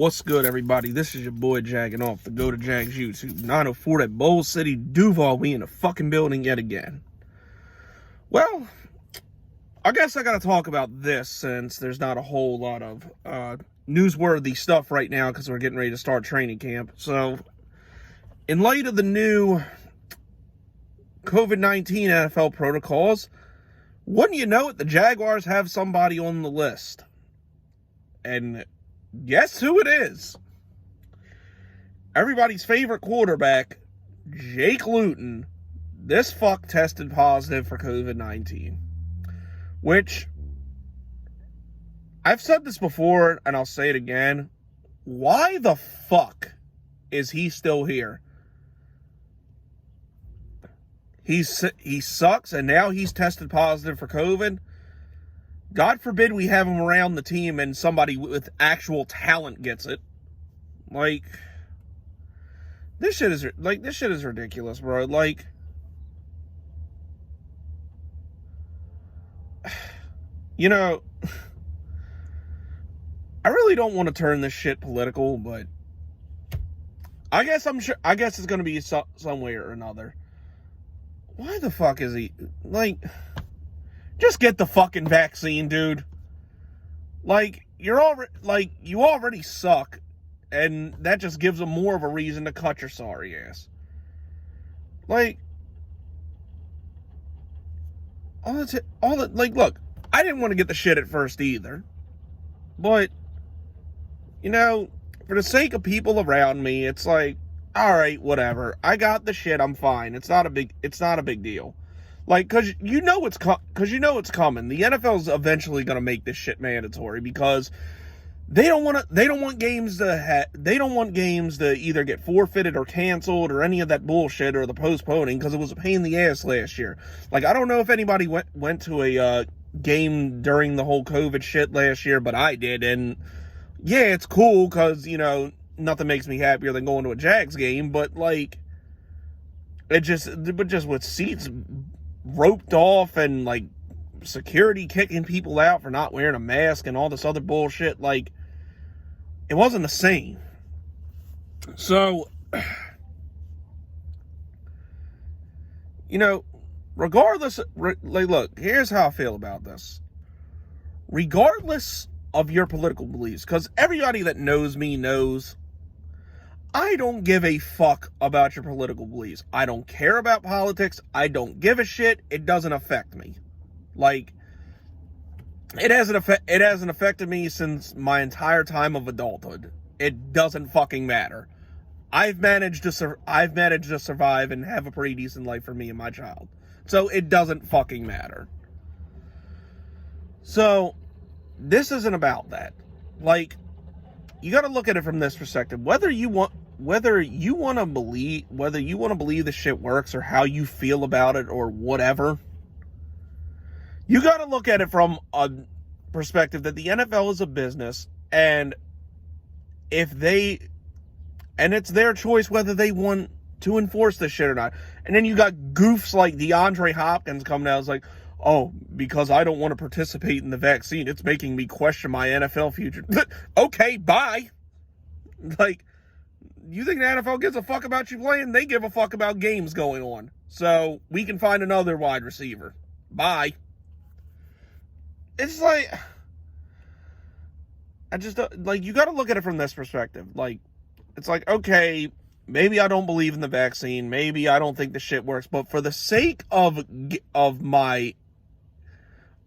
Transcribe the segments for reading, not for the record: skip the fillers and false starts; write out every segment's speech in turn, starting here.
What's good, everybody? This is your boy Jagging off the Go to Jags YouTube. 904 at Bowl City, Duval. We in the fucking building yet again. Well, I guess I gotta talk about this since there's not a whole lot of newsworthy stuff right now because we're getting ready to start training camp. So, in light of the new COVID-19 NFL protocols, wouldn't you know it, the Jaguars have somebody on the list. And guess who it is? Everybody's favorite quarterback, Jake Luton. This fuck tested positive for COVID-19. Which, I've said this before, and I'll say it again. Why the fuck is he still here? He sucks, and now he's tested positive for COVID. God forbid we have him around the team and somebody with actual talent gets it. Like, this shit is ridiculous, bro. Like, you know, I really don't want to turn this shit political, but I guess it's going to be some way or another. Why the fuck is he, like, just get the fucking vaccine, dude. Like, you already suck, and that just gives them more of a reason to cut your sorry ass. Like, look, I didn't want to get the shit at first either, but, you know, for the sake of people around me, it's like, all right, whatever. I got the shit. I'm fine. It's not a big deal. Like, cause you know it's coming. The NFL's eventually gonna make this shit mandatory because they don't want games to either get forfeited or canceled or any of that bullshit or the postponing because it was a pain in the ass last year. Like, I don't know if anybody went to a game during the whole COVID shit last year, but I did, and yeah, it's cool because, you know, nothing makes me happier than going to a Jags game, but like, just with seats roped off and like security kicking people out for not wearing a mask and all this other bullshit, like, it wasn't the same. So, you know, regardless, like, look, here's how I feel about this. Regardless of your political beliefs, because everybody that knows me knows I don't give a fuck about your political beliefs. I don't care about politics. I don't give a shit. It doesn't affect me. Like, it hasn't affected me since my entire time of adulthood. It doesn't fucking matter. I've managed to survive and have a pretty decent life for me and my child. So it doesn't fucking matter. So this isn't about that. Like, you got to look at it from this perspective. Whether you want to believe the shit works or how you feel about it or whatever, you got to look at it from a perspective that the NFL is a business, and it's their choice whether they want to enforce this shit or not. And then you got goofs like DeAndre Hopkins coming out, it's like, oh, because I don't want to participate in the vaccine, it's making me question my NFL future. Okay, bye. Like, you think the NFL gives a fuck about you playing? They give a fuck about games going on. So, we can find another wide receiver. Bye. It's like, you gotta look at it from this perspective. Like, it's like, okay, maybe I don't believe in the vaccine, maybe I don't think the shit works, but for the sake of the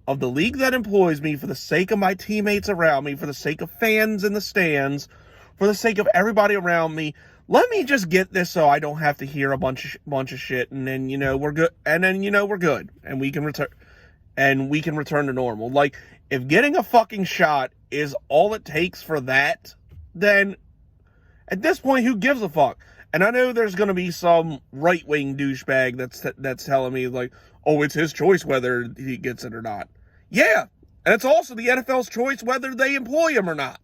league that employs me, for the sake of my teammates around me, for the sake of fans in the stands, for the sake of everybody around me, let me just get this so I don't have to hear a bunch of shit, and then, you know, we're good, and we can return to normal. Like, if getting a fucking shot is all it takes for that, then at this point, who gives a fuck? And I know there's going to be some right-wing douchebag that's telling me, like, oh, it's his choice whether he gets it or not. Yeah, and it's also the NFL's choice whether they employ him or not.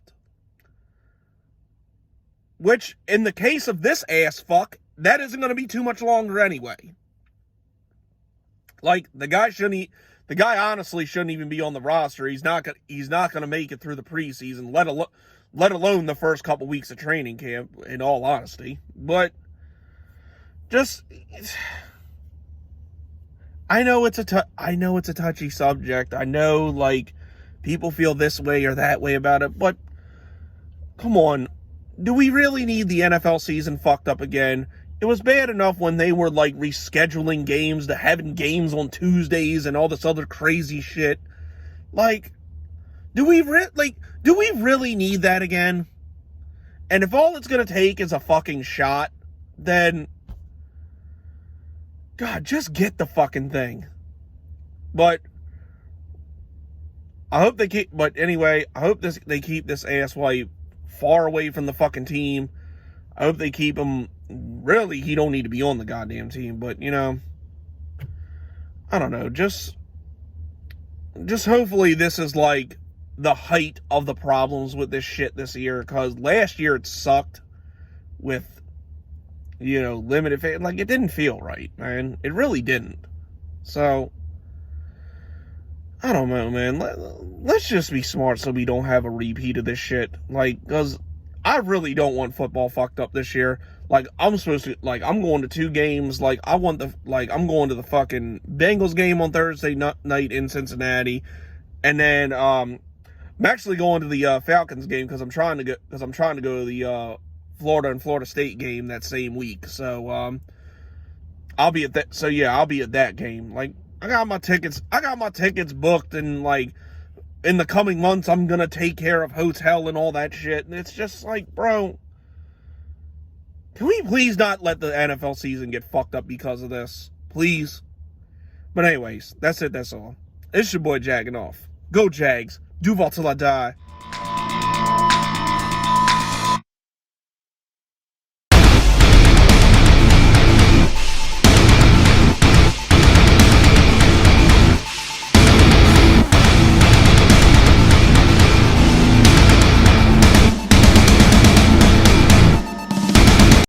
Which, in the case of this ass fuck, that isn't going to be too much longer anyway. Like, the guy honestly shouldn't even be on the roster. He's not going to make it through the preseason, let alone the first couple weeks of training camp, in all honesty. But just, I know it's a touchy subject. I know, like, people feel this way or that way about it, but come on. Do we really need the NFL season fucked up again? It was bad enough when they were, like, rescheduling games to having games on Tuesdays and all this other crazy shit. Like, do we really need that again? And if all it's gonna take is a fucking shot, then, God, just get the fucking thing. But I hope they keep. But anyway, I hope they keep this asswipe far away from the fucking team. I hope they keep him. Really, he don't need to be on the goddamn team. But you know, I don't know. Just hopefully this is like the height of the problems with this shit this year. Because last year it sucked with, you know, limited fan. Like, it didn't feel right, man. It really didn't. So, I don't know, man. Let's just be smart so we don't have a repeat of this shit. Like, because I really don't want football fucked up this year. Like, I'm going to 2 games. Like, I'm going to the fucking Bengals game on Thursday night in Cincinnati. And then, I'm actually going to the Falcons game because I'm trying to go to the Florida and Florida State game that same week. So I'll be at that game. Like, I got my tickets booked, and like in the coming months I'm gonna take care of hotel and all that shit. And it's just like, bro, can we please not let the NFL season get fucked up because of this? Please. But anyways, that's it, that's all. It's your boy Jagging Off. Go Jags. Duval till I die.